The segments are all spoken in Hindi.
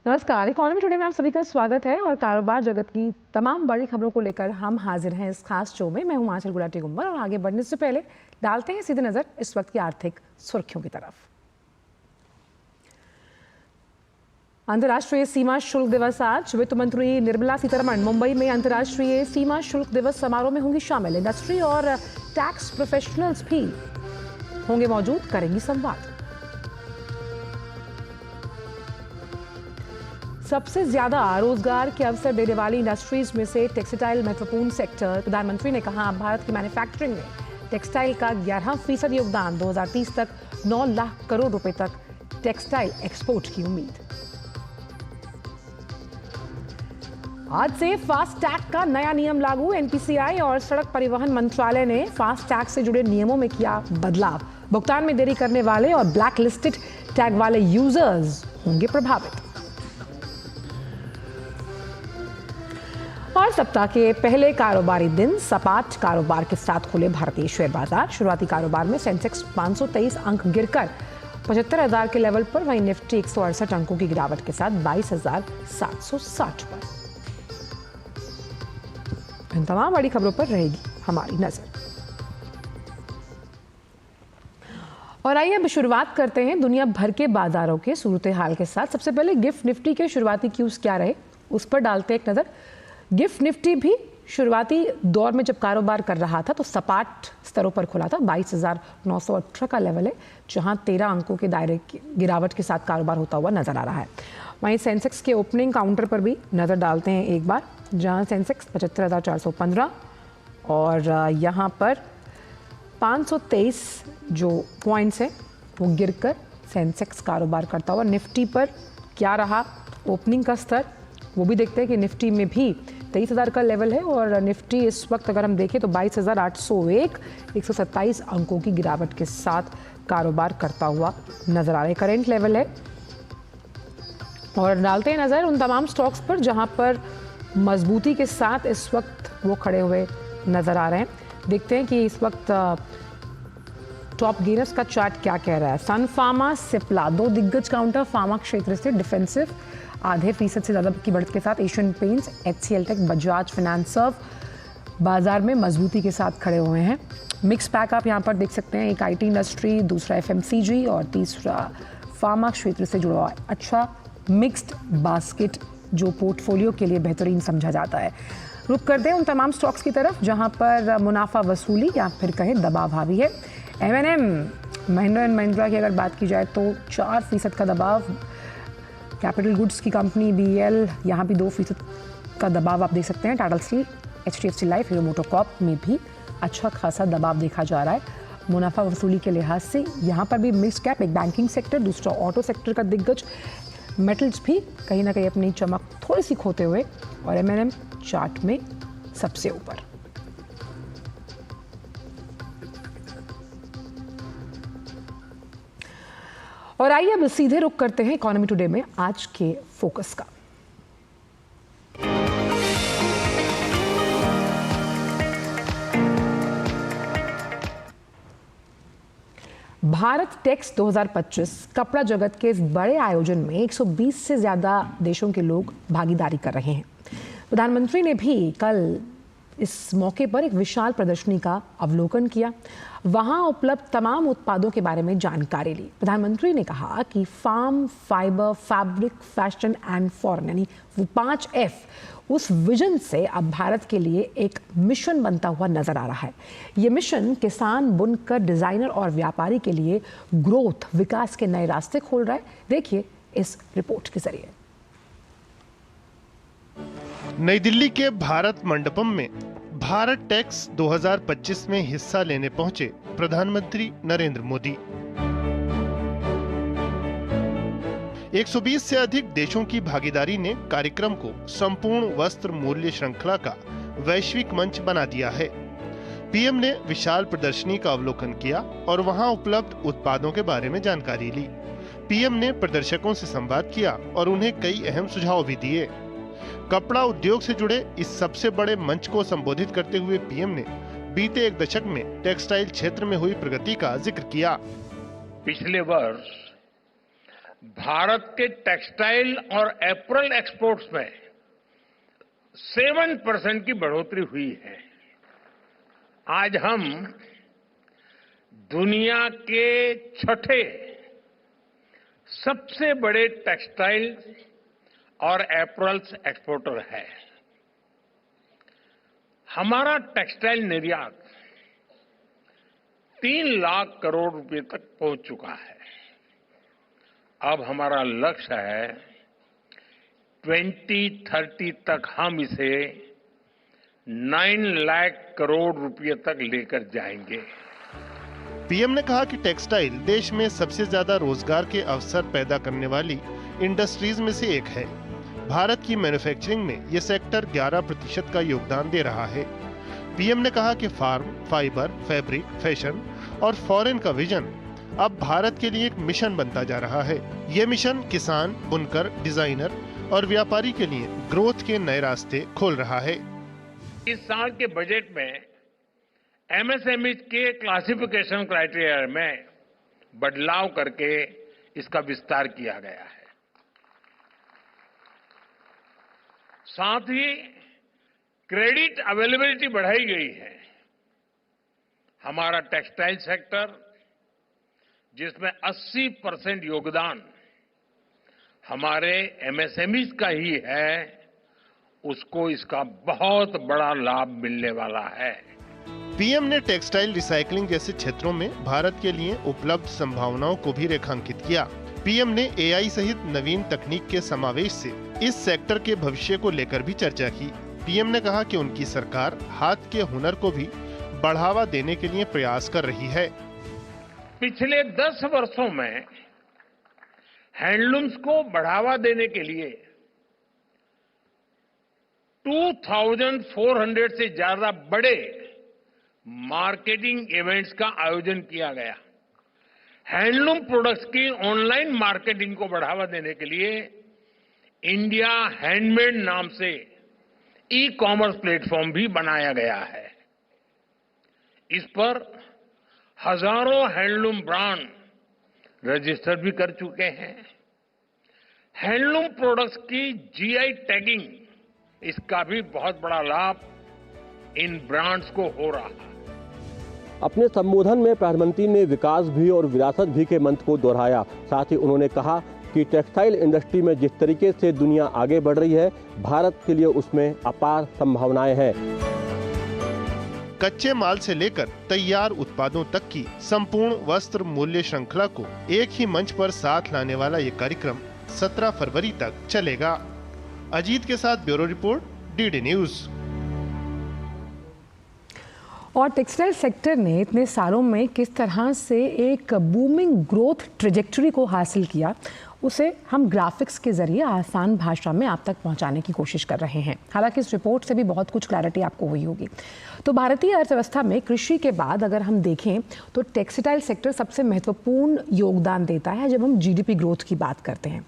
नमस्कार, इकोनॉमी टुडे में आप सभी का स्वागत है और कारोबार जगत की तमाम बड़ी खबरों को लेकर हम हाजिर हैं इस खास शो में। मैं हूं आंचल गुलाटी गुम्बर और आगे बढ़ने से पहले डालते हैं सीधे नजर इस वक्त की आर्थिक सुर्खियों की तरफ। अंतर्राष्ट्रीय सीमा शुल्क दिवस आज। वित्त मंत्री निर्मला सीतारमण मुंबई में अंतर्राष्ट्रीय सीमा शुल्क दिवस समारोह में होंगी शामिल। इंडस्ट्री और टैक्स प्रोफेशनल्स भी होंगे मौजूद, करेंगी संवाद। सबसे ज्यादा रोजगार के अवसर देने वाली इंडस्ट्रीज में से टेक्सटाइल महत्वपूर्ण सेक्टर। प्रधानमंत्री ने कहा, भारत की मैन्युफैक्चरिंग में टेक्सटाइल का 11% योगदान। 2030 तक 9 लाख करोड़ रुपए तक टेक्सटाइल एक्सपोर्ट की उम्मीद। आज से फास्ट टैग का नया नियम लागू। एनपीसीआई और सड़क परिवहन मंत्रालय ने फास्ट टैग से जुड़े नियमों में किया बदलाव। भुगतान में देरी करने वाले और ब्लैक लिस्टेड टैग वाले यूजर्स होंगे प्रभावित। और सप्ताह के पहले कारोबारी दिन सपाट कारोबार के साथ खुले भारतीय शेयर बाजार। शुरुआती कारोबार में सेंसेक्स 523 अंक गिरकर 75,000 के लेवल पर, वहीं निफ्टी 168 अंकों की गिरावट के साथ 22,760 पर। इन तमाम बड़ी खबरों पर रहेगी हमारी नजर। और आइए अब शुरुआत करते हैं दुनिया भर के बाजारों के सूरत हाल के साथ। सबसे पहले गिफ्ट निफ्टी के शुरुआती क्यूज क्या रहे उस पर डालते हैं एक नजर। गिफ्ट निफ्टी भी शुरुआती दौर में जब कारोबार कर रहा था तो सपाट स्तरों पर खुला था। 22,918 का लेवल है, जहां 13 अंकों के दायरे की गिरावट के साथ कारोबार होता हुआ नजर आ रहा है। वहीं सेंसेक्स के ओपनिंग काउंटर पर भी नजर डालते हैं एक बार, जहां सेंसेक्स 75,415 और यहां पर 523 जो पॉइंट्स हैं वो गिरकर सेंसेक्स कारोबार करता हुआ। निफ्टी पर क्या रहा ओपनिंग का स्तर वो भी देखते हैं कि निफ्टी में भी 23,000 का लेवल है और निफ्टी इस वक्त अगर हम देखें तो 22,801 127 अंकों की गिरावट के साथ कारोबार करता हुआ नजर आ रहा है। करेंट लेवल है। और डालते हैं नजर उन तमाम स्टॉक्स पर जहां पर मजबूती के साथ इस वक्त वो खड़े हुए नजर आ रहे हैं। देखते हैं कि इस वक्त टॉप गेनर्स का चार्ट क्या कह रहा है। सन फार्मा, सिप्ला, दो दिग्गज काउंटर फार्मा क्षेत्र से डिफेंसिव 0.5% से ज़्यादा की बढ़त के साथ। Asian paints, HCL tech, Bajaj finance बाजार में मजबूती के साथ खड़े हुए हैं। मिक्स पैक आप यहाँ पर देख सकते हैं, एक IT इंडस्ट्री, दूसरा FMCG और तीसरा फार्मा क्षेत्र से जुड़ा हुआ है। अच्छा मिक्स्ड बास्केट जो पोर्टफोलियो के लिए बेहतरीन समझा जाता है। रुक करते हैं उन तमाम स्टॉक्स की तरफ जहाँ पर मुनाफा वसूली या फिर कहें दबाव हावी है। M&M, महिंद्रा एंड महिंद्रा की अगर बात की जाए तो 4% का दबाव। कैपिटल गुड्स की कंपनी BEL, यहाँ भी 2% का दबाव आप देख सकते हैं। Tata steel, HDFC life, hero MotoCorp में भी अच्छा खासा दबाव देखा जा रहा है मुनाफा वसूली के लिहाज से। यहाँ पर भी मिक्स कैप, एक बैंकिंग सेक्टर, दूसरा ऑटो सेक्टर का दिग्गज। मेटल्स भी कहीं ना कहीं अपनी चमक थोड़ी सी खोते हुए और M&M चार्ट में सबसे ऊपर। और आइए अब सीधे रुख करते हैं इकोनॉमी टुडे में आज के फोकस का। भारत टेक्स 2025 कपड़ा जगत के इस बड़े आयोजन में 120 से ज्यादा देशों के लोग भागीदारी कर रहे हैं। प्रधानमंत्री ने भी कल इस मौके पर एक विशाल प्रदर्शनी का अवलोकन किया, वहां उपलब्ध तमाम उत्पादों के बारे में जानकारी ली। प्रधानमंत्री ने कहा कि farm, fibre, fabric, fashion and foreign, यानी वो 5F, उस विजन से अब भारत के लिए एक मिशन बनता हुआ नजर आ रहा है। ये मिशन किसान, बुनकर, डिजाइनर और व्यापारी के लिए ग्रोथ, विकास के नए रास्ते खोल रहा है। देखिए इस रिपोर्ट के जरिए। नई दिल्ली के भारत मंडपम में भारत टेक्स 2025 में हिस्सा लेने पहुंचे प्रधानमंत्री नरेंद्र मोदी। 120 से अधिक देशों की भागीदारी ने कार्यक्रम को संपूर्ण वस्त्र मूल्य श्रृंखला का वैश्विक मंच बना दिया है। पीएम ने विशाल प्रदर्शनी का अवलोकन किया और वहां उपलब्ध उत्पादों के बारे में जानकारी ली। पीएम ने प्रदर्शकों से संवाद किया और उन्हें कई अहम सुझाव भी दिए। कपड़ा उद्योग से जुड़े इस सबसे बड़े मंच को संबोधित करते हुए पीएम ने बीते एक दशक में टेक्सटाइल क्षेत्र में हुई प्रगति का जिक्र किया। पिछले वर्ष भारत के टेक्सटाइल और एपरल एक्सपोर्ट्स में 7% की बढ़ोतरी हुई है। आज हम दुनिया के छठे सबसे बड़े टेक्सटाइल और एपरल्स एक्सपोर्टर है। हमारा टेक्सटाइल निर्यात 3 लाख करोड़ रुपए तक पहुंच चुका है। अब हमारा लक्ष्य है 2030 तक हम इसे 9 लाख करोड़ रुपए तक लेकर जाएंगे। पीएम ने कहा कि टेक्सटाइल देश में सबसे ज्यादा रोजगार के अवसर पैदा करने वाली इंडस्ट्रीज में से एक है। भारत की मैन्युफैक्चरिंग में ये सेक्टर 11% का योगदान दे रहा है। पीएम ने कहा कि फार्म, फाइबर, फैब्रिक, फैशन और फॉरेन का विजन अब भारत के लिए एक मिशन बनता जा रहा है। ये मिशन किसान, बुनकर, डिजाइनर और व्यापारी के लिए ग्रोथ के नए रास्ते खोल रहा है। इस साल के बजट में एमएसएमई के क्लासिफिकेशन क्राइटेरिया में बदलाव करके इसका विस्तार किया गया है। साथ ही क्रेडिट अवेलेबिलिटी बढ़ाई गई है। हमारा टेक्सटाइल सेक्टर, जिसमें 80% योगदान हमारे एमएसएमईज का ही है, उसको इसका बहुत बड़ा लाभ मिलने वाला है। पीएम ने टेक्सटाइल रिसाइकलिंग जैसे क्षेत्रों में भारत के लिए उपलब्ध संभावनाओं को भी रेखांकित किया। पीएम ने एआई सहित नवीन तकनीक के समावेश से इस सेक्टर के भविष्य को लेकर भी चर्चा की। पीएम ने कहा कि उनकी सरकार हाथ के हुनर को भी बढ़ावा देने के लिए प्रयास कर रही है। पिछले 10 वर्षों में हैंडलूम्स को बढ़ावा देने के लिए 2400 से ज्यादा बड़े मार्केटिंग इवेंट्स का आयोजन किया गया। हैंडलूम प्रोडक्ट्स की ऑनलाइन मार्केटिंग को बढ़ावा देने के लिए इंडिया हैंडमेड नाम से ई-कॉमर्स प्लेटफॉर्म भी बनाया गया है। इस पर हजारों हैंडलूम ब्रांड रजिस्टर भी कर चुके हैं। हैंडलूम प्रोडक्ट्स की जीआई टैगिंग, इसका भी बहुत बड़ा लाभ इन ब्रांड्स को हो रहा है। अपने संबोधन में प्रधानमंत्री ने विकास भी और विरासत भी के मंत्र को दोहराया। साथ ही उन्होंने कहा कि टेक्सटाइल इंडस्ट्री में जिस तरीके से दुनिया आगे बढ़ रही है, भारत के लिए उसमें अपार संभावनाएं हैं। कच्चे माल से लेकर तैयार उत्पादों तक की संपूर्ण वस्त्र मूल्य श्रृंखला को एक ही मंच पर साथ लाने वाला ये कार्यक्रम 17 फरवरी तक चलेगा। अजीत के साथ ब्यूरो रिपोर्ट, डीडी न्यूज। और टेक्सटाइल सेक्टर ने इतने सालों में किस तरह से एक बूमिंग ग्रोथ ट्रेजेक्टरी को हासिल किया, उसे हम ग्राफिक्स के जरिए आसान भाषा में आप तक पहुंचाने की कोशिश कर रहे हैं। हालांकि इस रिपोर्ट से भी बहुत कुछ क्लैरिटी आपको हुई होगी। तो भारतीय अर्थव्यवस्था में कृषि के बाद अगर हम देखें तो टेक्सटाइल सेक्टर सबसे महत्वपूर्ण योगदान देता है जब हम जीडीपी ग्रोथ की बात करते हैं।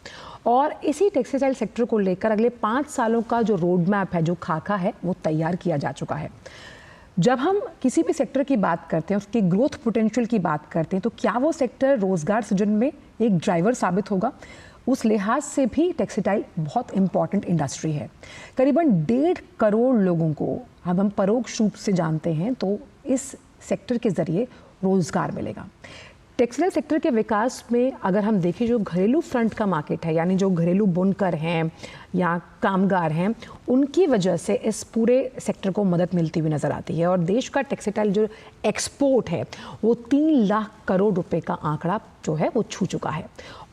और इसी टेक्सटाइल सेक्टर को लेकर अगले 5 सालों का जो रोड मैप है, जो खाका है, वो तैयार किया जा चुका है। जब हम किसी भी सेक्टर की बात करते हैं, उसकी ग्रोथ पोटेंशियल की बात करते हैं, तो क्या वो सेक्टर रोजगार सृजन में एक ड्राइवर साबित होगा? उस लिहाज से भी टेक्सटाइल बहुत इंपॉर्टेंट इंडस्ट्री है। करीबन 1.5 करोड़ लोगों को अब हम परोक्ष रूप से जानते हैं, तो इस सेक्टर के जरिए रोजगार मिलेगा। टेक्सटाइल सेक्टर के विकास में अगर हम देखें, जो घरेलू फ्रंट का मार्केट है, यानी जो घरेलू बुनकर हैं या कामगार हैं, उनकी वजह से इस पूरे सेक्टर को मदद मिलती हुई नज़र आती है। और देश का टेक्सटाइल जो एक्सपोर्ट है, वो 3 लाख करोड़ रुपए का आंकड़ा जो है वो छू चुका है।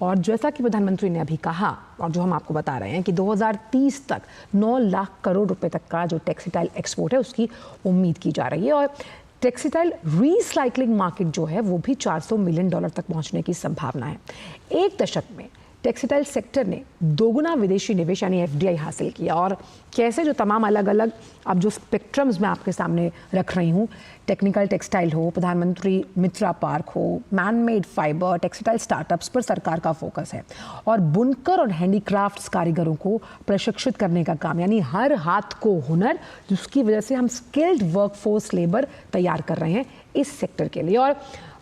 और जैसा कि प्रधानमंत्री ने अभी कहा और जो हम आपको बता रहे हैं कि 2030 तक 9 लाख करोड़ रुपए तक का जो टेक्सटाइल एक्सपोर्ट है, उसकी उम्मीद की जा रही है। और टेक्सटाइल रीसाइक्लिंग मार्केट जो है वो भी $400 मिलियन तक पहुंचने की संभावना है। 1 दशक में टेक्सटाइल सेक्टर ने दोगुना विदेशी निवेश यानी एफडीआई हासिल किया। और कैसे जो तमाम अलग अलग अब जो स्पेक्ट्रम्स मैं आपके सामने रख रही हूँ, टेक्निकल टेक्सटाइल हो, प्रधानमंत्री मित्रा पार्क हो, मैनमेड फाइबर, टेक्सटाइल स्टार्टअप्स पर सरकार का फोकस है। और बुनकर और हैंडीक्राफ्ट्स कारीगरों को प्रशिक्षित करने का काम, यानी हर हाथ को हुनर, जिसकी वजह से हम स्किल्ड वर्कफोर्स लेबर तैयार कर रहे हैं इस सेक्टर के लिए। और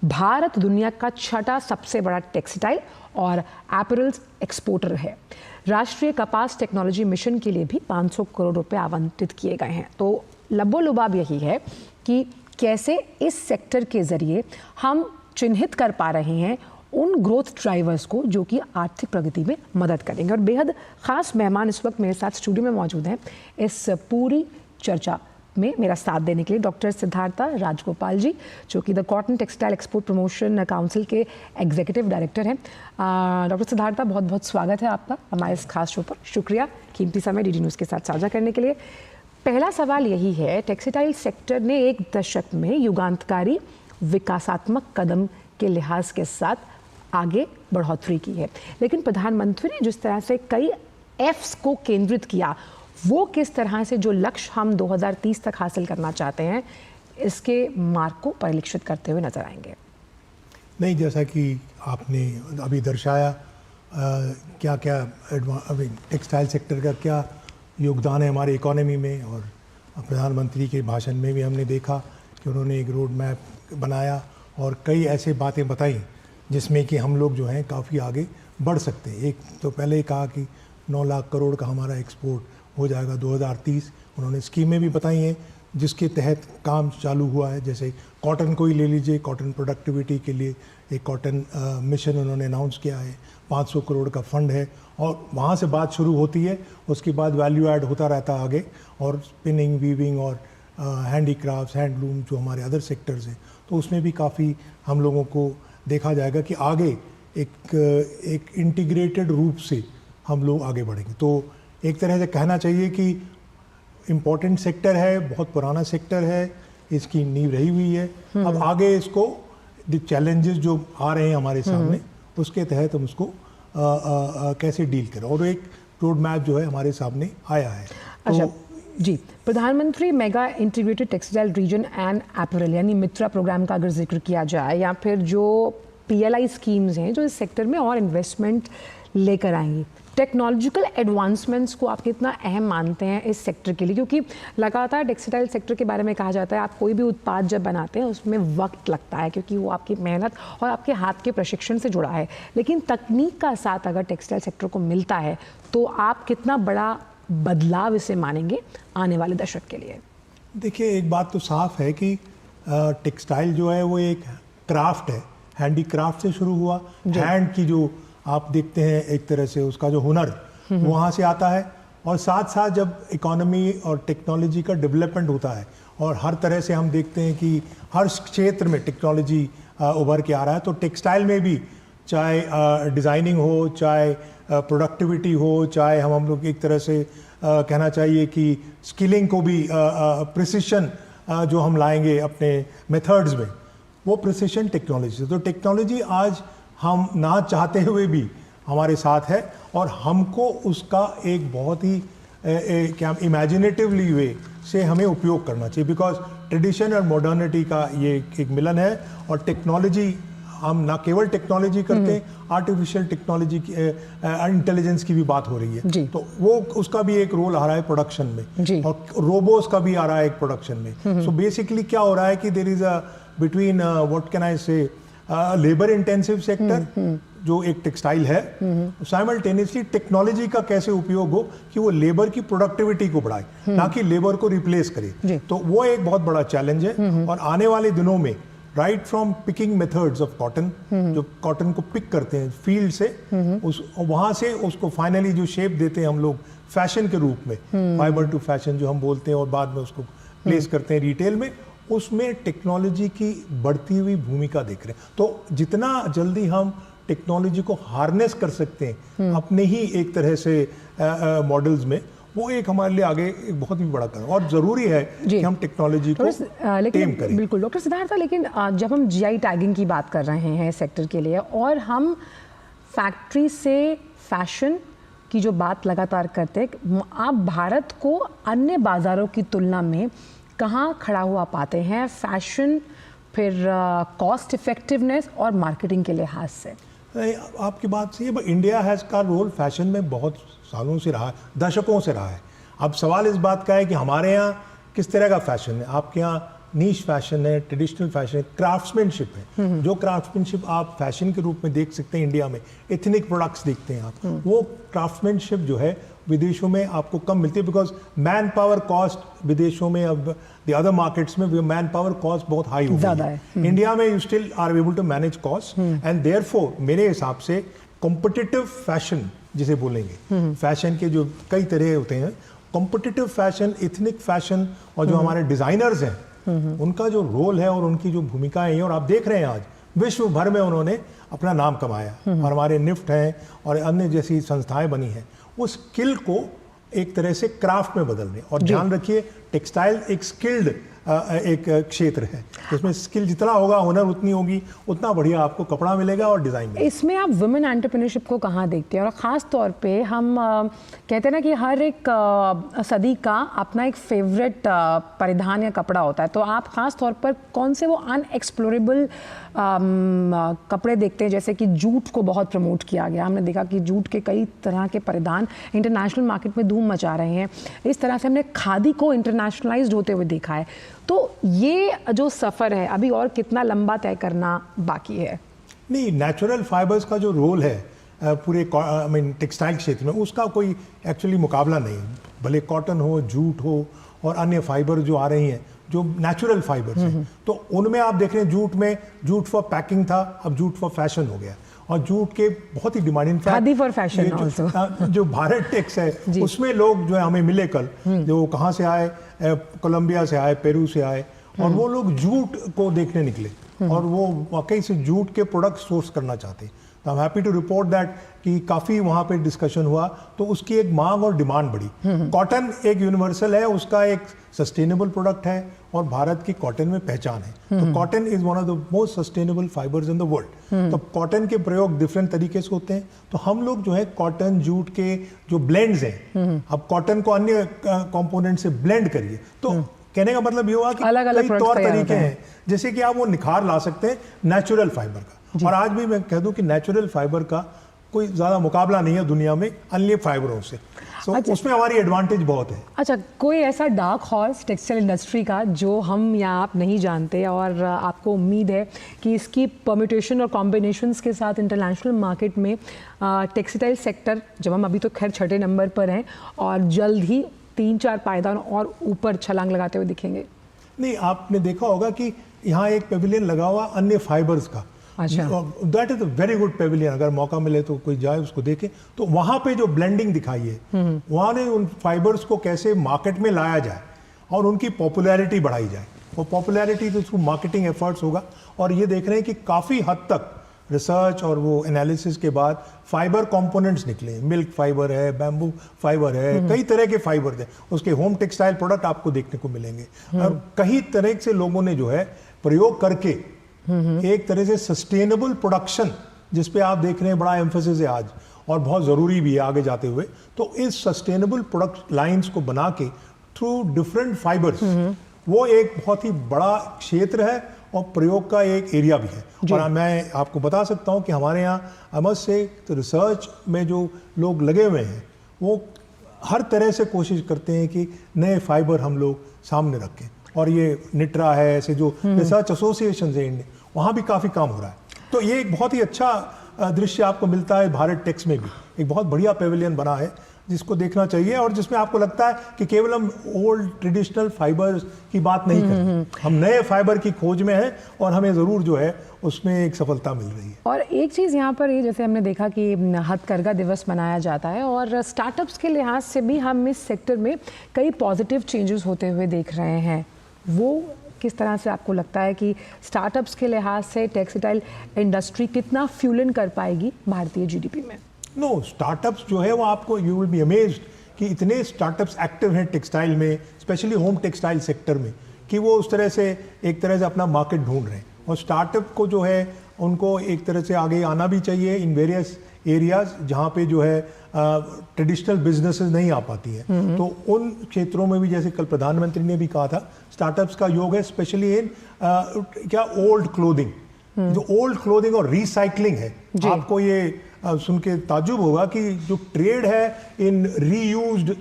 भारत दुनिया का छठा सबसे बड़ा टेक्सटाइल और एपरल्स एक्सपोर्टर है। राष्ट्रीय कपास टेक्नोलॉजी मिशन के लिए भी 500 करोड़ रुपए आवंटित किए गए हैं। तो लबोलुबाब यही है कि कैसे इस सेक्टर के जरिए हम चिन्हित कर पा रहे हैं उन ग्रोथ ड्राइवर्स को जो कि आर्थिक प्रगति में मदद करेंगे। और बेहद खास मेहमान इस वक्त मेरे साथ स्टूडियो में मौजूद हैं इस पूरी चर्चा में मेरा साथ देने के लिए डॉक्टर सिद्धार्था राजगोपाल जी, जो कि the cotton textile export promotion council के एग्जीक्यूटिव डायरेक्टर हैं। डॉक्टर सिद्धार्था, बहुत बहुत स्वागत है आपका हमारे इस खास शो पर। शुक्रिया कीमती समय डीडी न्यूज़ के साथ साझा करने के लिए। पहला सवाल यही है, टेक्सटाइल सेक्टर ने एक दशक में युगांतकारी विकासात्मक कदम के लिहाज के साथ आगे बढ़ोतरी की है, लेकिन प्रधानमंत्री ने जिस तरह से कई एफ्स को केंद्रित किया, वो किस तरह से जो लक्ष्य हम 2030 तक हासिल करना चाहते हैं इसके मार्ग को परिलक्षित करते हुए नजर आएंगे। नहीं, जैसा कि आपने अभी दर्शाया क्या क्या अभी टेक्सटाइल सेक्टर का क्या योगदान है हमारे इकोनॉमी में, और प्रधानमंत्री के भाषण में भी हमने देखा कि उन्होंने एक रोड मैप बनाया और कई ऐसे बातें बताई जिसमें कि हम लोग जो हैं काफ़ी आगे बढ़ सकते हैं। एक तो पहले ही कहा कि 9 लाख करोड़ का हमारा एक्सपोर्ट हो जाएगा 2030। उन्होंने स्कीमें भी बताई हैं जिसके तहत काम चालू हुआ है। जैसे कॉटन को ही ले लीजिए, कॉटन प्रोडक्टिविटी के लिए एक कॉटन मिशन उन्होंने अनाउंस किया है, 500 करोड़ का फंड है, और वहाँ से बात शुरू होती है। उसके बाद वैल्यू ऐड होता रहता है आगे, और स्पिनिंग, वीविंग और हैंडीक्राफ्ट्स, हैंडलूम जो हमारे अदर सेक्टर्स हैं, तो उसमें भी काफ़ी हम लोगों को देखा जाएगा कि आगे एक इंटीग्रेटेड रूप से हम लोग आगे बढ़ेंगे। तो एक तरह से कहना चाहिए कि इम्पॉर्टेंट सेक्टर है, बहुत पुराना सेक्टर है, इसकी नींव रही हुई है। अब आगे इसको चैलेंजेस जो आ रहे हैं हमारे सामने, उसके तहत हम उसको कैसे डील करें, और एक रोड मैप जो है हमारे सामने आया है। अच्छा जी, प्रधानमंत्री mega integrated textile reason and apparel यानी मित्रा प्रोग्राम का अगर जिक्र किया जाए, या फिर जो PLI स्कीम्स हैं जो इस सेक्टर में और इन्वेस्टमेंट लेकर आएंगी, टेक्नोलॉजिकल एडवांसमेंट्स को आप कितना अहम मानते हैं इस सेक्टर के लिए? क्योंकि लगातार टेक्सटाइल सेक्टर के बारे में कहा जाता है आप कोई भी उत्पाद जब बनाते हैं उसमें वक्त लगता है, क्योंकि वो आपकी मेहनत और आपके हाथ के प्रशिक्षण से जुड़ा है, लेकिन तकनीक का साथ अगर टेक्सटाइल सेक्टर को मिलता है तो आप कितना बड़ा बदलाव इसे मानेंगे आने वाले दशक के लिए? देखिए, एक बात तो साफ है कि टेक्सटाइल जो है वो एक क्राफ्ट है, हैंडीक्राफ्ट से शुरू हुआ। हैंड की जो आप देखते हैं एक तरह से उसका जो हुनर वहाँ से आता है, और साथ साथ जब इकोनॉमी और टेक्नोलॉजी का डेवलपमेंट होता है और हर तरह से हम देखते हैं कि हर क्षेत्र में टेक्नोलॉजी उभर के आ रहा है, तो टेक्सटाइल में भी चाहे डिज़ाइनिंग हो, चाहे प्रोडक्टिविटी हो, चाहे हम लोग एक तरह से कहना चाहिए कि स्किलिंग को भी प्रिसिशन जो हम लाएंगे अपने मेथड्स में, वो प्रिसिशन टेक्नोलॉजी से। तो टेक्नोलॉजी आज हम ना चाहते हुए भी हमारे साथ है, और हमको उसका एक बहुत ही क्या इमेजिनेटिवली वे से हमें उपयोग करना चाहिए, बिकॉज ट्रेडिशन और मॉडर्निटी का ये एक मिलन है। और टेक्नोलॉजी, हम ना केवल टेक्नोलॉजी करते हैं, आर्टिफिशियल टेक्नोलॉजी की इंटेलिजेंस की भी बात हो रही है, तो वो उसका भी एक रोल आ रहा है प्रोडक्शन में, और रोबोट्स का भी आ रहा है एक प्रोडक्शन में। सो बेसिकली क्या हो रहा है कि there is a between what can I say labour intensive sector जो एक टेक्सटाइल है, साइमल्टेनियसली टेक्नोलॉजी का कैसे उपयोग हो कि वो लेबर की प्रोडक्टिविटी को बढ़ाए, ना कि लेबर को रिप्लेस करे। तो वो एक बहुत बड़ा चैलेंज है। और आने वाले दिनों में right from picking methods of cotton, जो कॉटन को पिक करते हैं फील्ड से, उस वहाँ से उसको फाइनली जो शेप देते हैं हम लोग फैशन के रूप में, फाइबर टू फैशन जो हम बोलते हैं, और बाद में उसको प्लेस करते हैं रिटेल में, उसमें टेक्नोलॉजी की बढ़ती हुई भूमिका देख रहे हैं। तो जितना जल्दी हम टेक्नोलॉजी को हार्नेस कर सकते हैं अपने ही एक तरह से मॉडल्स में, वो एक हमारे लिए आगे एक बहुत ही बड़ा काम, और ज़रूरी है कि हम टेक्नोलॉजी को टेम करें। बिल्कुल डॉक्टर सिद्धार्था, लेकिन जब हम GI टैगिंग की बात कर रहे हैं सेक्टर के लिए, और हम फैक्ट्री से फैशन की जो बात लगातार करते हैं, आप भारत को अन्य बाज़ारों की तुलना में कहाँ खड़ा हुआ पाते हैं फैशन, फिर कॉस्ट इफेक्टिवनेस और मार्केटिंग के लिहाज से? आपकी बात सही है, इंडिया हैज़ का रोल फैशन में बहुत सालों से रहा है, दशकों से रहा है। अब सवाल इस बात का है कि हमारे यहाँ किस तरह का फैशन है। आपके यहाँ नीश फैशन है, ट्रेडिशनल फैशन है, क्राफ्ट्समैनशिप है। जो क्राफ्ट्समैनशिप आप फैशन के रूप में देख सकते हैं इंडिया में, एथनिक प्रोडक्ट्स देखते हैं आप, वो क्राफ्ट्समैनशिप जो है विदेशों में आपको कम मिलती है, बिकॉज मैन पावर कॉस्ट विदेशों में, अब द अदर मार्केट्स में मैन पावर कॉस्ट बहुत हाई हो गई है। इंडिया में you still are able to manage cost, and therefore मेरे हिसाब से कॉम्पिटिटिव फैशन जिसे बोलेंगे, फैशन के जो कई तरह होते हैं, कॉम्पिटिटिव फैशन, एथनिक फैशन, और जो हमारे डिजाइनर्स हैं उनका जो रोल है और उनकी जो भूमिकाएं हैं, और आप देख रहे हैं आज विश्व भर में उन्होंने अपना नाम कमाया, और हमारे निफ्ट हैं और अन्य जैसी संस्थाएं बनी हैं, वो स्किल को एक तरह से क्राफ्ट में बदल रहे हैं। और ध्यान रखिए, टेक्सटाइल एक स्किल्ड एक क्षेत्र है, इसमें स्किल जितना होगा, हुनर उतनी होगी, उतना बढ़िया आपको कपड़ा मिलेगा और डिज़ाइन मिलेगा। इसमें आप वुमेन एंटरप्रेन्योरशिप को कहाँ देखते हैं? और ख़ास तौर पे हम कहते हैं ना कि हर एक सदी का अपना एक फेवरेट परिधान या कपड़ा होता है, तो आप ख़ास तौर पर कौन से वो अनएक्सप्लोरेबल कपड़े देखते हैं? जैसे कि जूट को बहुत प्रमोट किया गया, हमने देखा कि जूट के कई तरह के परिधान इंटरनेशनल मार्केट में धूम मचा रहे हैं। इस तरह से हमने खादी को इंटरनेशनलाइज्ड होते हुए देखा है। तो ये जो सफ़र है अभी और कितना लंबा तय करना बाकी है? नहीं, नेचुरल फाइबर्स का जो रोल है पूरे टेक्सटाइल क्षेत्र में, उसका कोई एक्चुअली मुकाबला नहीं है। भले कॉटन हो, जूट हो, और अन्य फाइबर जो आ रही हैं जो नेचुरल फाइबर्स हैं, तो उनमें आप देख रहे हैं जूट में, जूट फॉर पैकिंग था, अब जूट फॉर फैशन हो गया, और जूट के बहुत ही demand, khadi for fashion also. जो भारत टेक्स है उसमें लोग जो है हमें मिले कल, जो कहाँ से आए, कोलंबिया से आए, पेरू से आए, और वो लोग जूट को देखने निकले, और वो वाकई से जूट के प्रोडक्ट सोर्स करना चाहते। तो I am happy to report that कि काफ़ी वहाँ पे डिस्कशन हुआ, तो उसकी एक मांग और डिमांड बढ़ी। कॉटन एक यूनिवर्सल है, उसका एक सस्टेनेबल प्रोडक्ट है, और भारत की कॉटन में पहचान है। तो cotton is one of the most sustainable fibres in the world. तो कॉटन के प्रयोग डिफरेंट तरीके से होते हैं। तो हम लोग जो है कॉटन जूट के जो ब्लेंड्स हैं, अब कॉटन को अन्य कंपोनेंट से ब्लेंड करिए, तो कहने का मतलब ये हुआ कि अलग-अलग कई तौर तरीके हैं, जैसे कि आप वो निखार ला सकते हैं नेचुरल फाइबर का। और आज भी मैं कह दूं कि नेचुरल फाइबर का कोई ज़्यादा मुकाबला नहीं है दुनिया में अन्य फाइबरों से। अच्छा, उसमें हमारी एडवांटेज बहुत है। अच्छा, कोई ऐसा डार्क हॉर्स टेक्सटाइल इंडस्ट्री का जो हम या आप नहीं जानते, और आपको उम्मीद है कि इसकी परम्यूटेशन और कॉम्बिनेशंस के साथ इंटरनेशनल मार्केट में टेक्सटाइल सेक्टर, जब हम अभी तो खैर 6ठे नंबर पर हैं, और जल्द ही 3-4 पायदान और ऊपर छलांग लगाते हुए दिखेंगे? नहीं, आपने देखा होगा कि यहाँ एक पेविलियन लगा हुआ अन्य फाइबर्स का। अच्छा, that is a very good Pavilion, अगर मौका मिले तो कोई जाए उसको देखे। तो वहाँ पे जो ब्लेंडिंग दिखाई है, वहाँ ने उन फाइबर्स को कैसे मार्केट में लाया जाए और उनकी पॉपुलैरिटी बढ़ाई जाए। वो पॉपुलैरिटी तो थ्रू मार्केटिंग एफर्ट्स होगा, और ये देख रहे हैं कि काफ़ी हद तक रिसर्च और वो एनालिसिस के बाद फाइबर कंपोनेंट्स निकले। मिल्क फाइबर है, बैम्बू फाइबर है, कई तरह के फाइबर हैं। उसके होम टेक्सटाइल प्रोडक्ट आपको देखने को मिलेंगे, और कई तरह से लोगों ने जो है प्रयोग करके एक तरह से सस्टेनेबल प्रोडक्शन, जिस पे आप देख रहे हैं बड़ा एम्फेसिस है आज, और बहुत ज़रूरी भी है आगे जाते हुए। तो इस सस्टेनेबल प्रोडक्ट लाइंस को बना के थ्रू डिफरेंट फाइबर्स, वो एक बहुत ही बड़ा क्षेत्र है और प्रयोग का एक एरिया भी है। और मैं आपको बता सकता हूं कि हमारे यहाँ अमस से तो रिसर्च में जो लोग लगे हुए हैं, वो हर तरह से कोशिश करते हैं कि नए फाइबर हम लोग सामने रखें। और ये निट्रा है, ऐसे जो रिसर्च एसोसिएशन है इंडिया, वहाँ भी काफ़ी काम हो रहा है। तो ये एक बहुत ही अच्छा दृश्य आपको मिलता है भारत टेक्स में भी। एक बहुत बढ़िया पेविलियन बना है जिसको देखना चाहिए, और जिसमें आपको लगता है कि केवल हम ओल्ड ट्रेडिशनल फाइबर्स की बात नहीं कर रहे, हम नए फाइबर की खोज में हैं, और हमें ज़रूर जो है उसमें एक सफलता मिल रही है। और एक चीज़ यहाँ पर ये, जैसे हमने देखा कि हथकरघा दिवस मनाया जाता है, और स्टार्टअप्स के लिहाज से भी हम इस सेक्टर में कई पॉजिटिव चेंजेस होते हुए देख रहे हैं। वो किस तरह से आपको लगता है कि स्टार्टअप्स के लिहाज से टेक्सटाइल इंडस्ट्री कितना फ्यूल इन कर पाएगी भारतीय जीडीपी में? नो, स्टार्टअप्स जो है वो आपको, यू विल बी अमेज्ड कि इतने स्टार्टअप्स एक्टिव हैं टेक्सटाइल में, स्पेशली होम टेक्सटाइल सेक्टर में, कि वो उस तरह से एक तरह से अपना मार्केट ढूंढ रहे हैं। और स्टार्टअप को जो है उनको एक तरह से आगे आना भी चाहिए इन वेरियस एरियाज जहाँ पे जो है ट्रेडिशनल बिजनेसेस नहीं आ पाती हैं। तो उन क्षेत्रों में भी, जैसे कल प्रधानमंत्री ने भी कहा था, स्टार्टअप्स का योग है स्पेशली इन क्या ओल्ड क्लोथिंग, जो ओल्ड क्लोथिंग और रिसाइकलिंग है। आपको ये सुन के ताज्जुब होगा कि जो ट्रेड है इन रीयूज्ड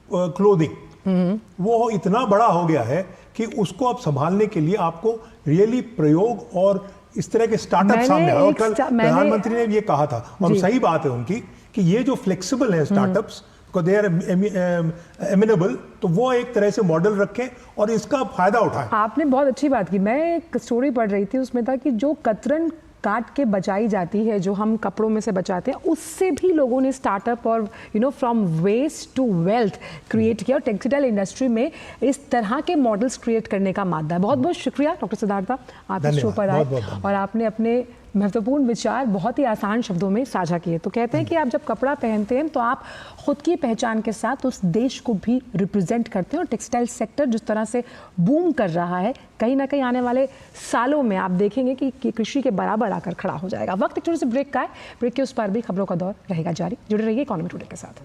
क्लोथिंग, वो इतना बड़ा हो गया है कि उसको अब संभालने के लिए आपको रियली प्रयोग और इस तरह के स्टार्टअप सामने आए। और कल प्रधानमंत्री ने ये कहा था, और सही बात है उनकी, कि ये जो फ्लेक्सिबल है स्टार्टअप्स को, दे आर एमिनेबल, तो वो एक तरह से मॉडल रखें और इसका फायदा उठाएं। आपने बहुत अच्छी बात की। मैं एक स्टोरी पढ़ रही थी, उसमें था कि जो कतरन काट के बचाई जाती है, जो हम कपड़ों में से बचाते हैं, उससे भी लोगों ने स्टार्टअप और from waste to wealth create किया। और टेक्सटाइल इंडस्ट्री में इस तरह के मॉडल्स क्रिएट करने का मादा है। बहुत बहुत शुक्रिया डॉक्टर सिद्धार्थ, आप इस शो पर आए और आपने अपने महत्वपूर्ण विचार बहुत ही आसान शब्दों में साझा किए। तो कहते हैं कि आप जब कपड़ा pहनते हैं तो आप खुद की पहचान के साथ उस देश को भी रिप्रेजेंट करते हैं। और टेक्सटाइल सेक्टर जिस तरह से बूम कर रहा है, कहीं ना कहीं आने वाले सालों में आप देखेंगे कि कृषि के बराबर आकर खड़ा हो जाएगा। वक्त एक छोटे से ब्रेक का है, ब्रेक के उस पार भी खबरों का दौर रहेगा जारी। जुड़े रहिए इकोनॉमी टुडे के साथ।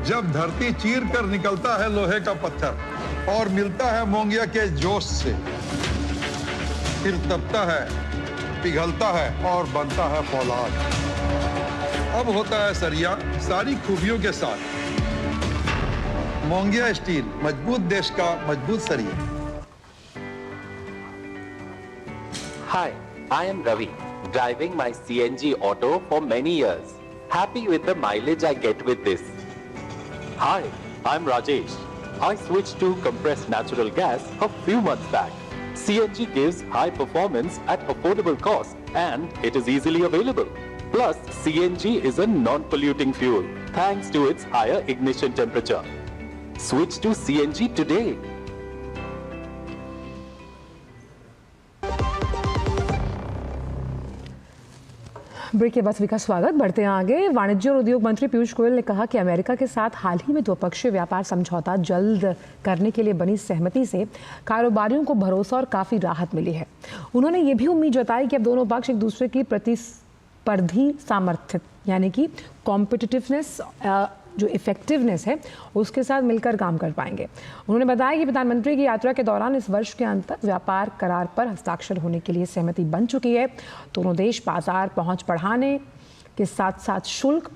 जब धरती चीर कर निकलता है लोहे का पत्थर और मिलता है मोंगिया के जोश से, फिर तपता है, पिघलता है और बनता है फौलाद। अब होता है सरिया सारी खूबियों के साथ। मोंगिया स्टील, मजबूत देश का मजबूत सरिया। Hi, I am Ravi, driving my CNG auto for many years. Happy with the mileage I get with this. Hi, I'm Rajesh. I switched to compressed natural gas a few months back. CNG gives high performance at affordable cost and it is easily available. Plus, CNG is a non-polluting fuel thanks to its higher ignition temperature. Switch to CNG today. Break के बाद सभी का स्वागत। बढ़ते हैं आगे। वाणिज्य और उद्योग मंत्री पीयूष गोयल ने कहा कि अमेरिका के साथ हाल ही में द्विपक्षीय व्यापार समझौता जल्द करने के लिए बनी सहमति से कारोबारियों को भरोसा और काफ़ी राहत मिली है। उन्होंने ये भी उम्मीद जताई कि अब दोनों पक्ष एक दूसरे की प्रतिस्पर्धी सामर्थ्य यानी कि कॉम्पिटिटिवनेस, जो इफेक्टिवनेस है, उसके साथ मिलकर काम कर पाएंगे। उन्होंने बताया कि प्रधानमंत्री की यात्रा के दौरान इस वर्ष के अंत तक व्यापार करार पर हस्ताक्षर होने के लिए सहमति बन चुकी है। दोनों देश बाजार पहुंच बढ़ाने के साथ साथ शुल्क,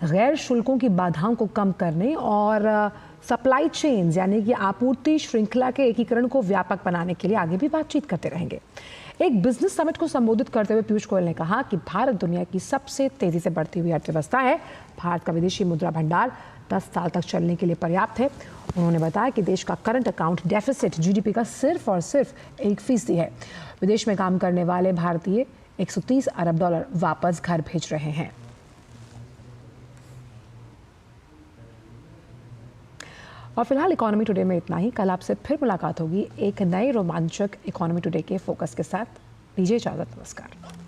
गैर शुल्कों की बाधाओं को कम करने और सप्लाई चेन्स यानी कि आपूर्ति श्रृंखला के एकीकरण को व्यापक बनाने के लिए आगे भी बातचीत करते रहेंगे। एक बिजनेस समिट को संबोधित करते हुए पीयूष गोयल ने कहा कि भारत दुनिया की सबसे तेजी से बढ़ती हुई अर्थव्यवस्था है। भारत का विदेशी मुद्रा भंडार 10 साल तक चलने के लिए पर्याप्त है। उन्होंने बताया कि देश का करंट अकाउंट डेफिसिट जीडीपी का सिर्फ और सिर्फ 1% है। विदेश में काम करने वाले भारतीय $130 अरब वापस घर भेज रहे हैं। और फिलहाल इकोनॉमी टुडे में इतना ही। कल आपसे फिर मुलाकात होगी एक नए रोमांचक इकोनॉमी टुडे के फोकस के साथ। दीजिए इजाजत, नमस्कार।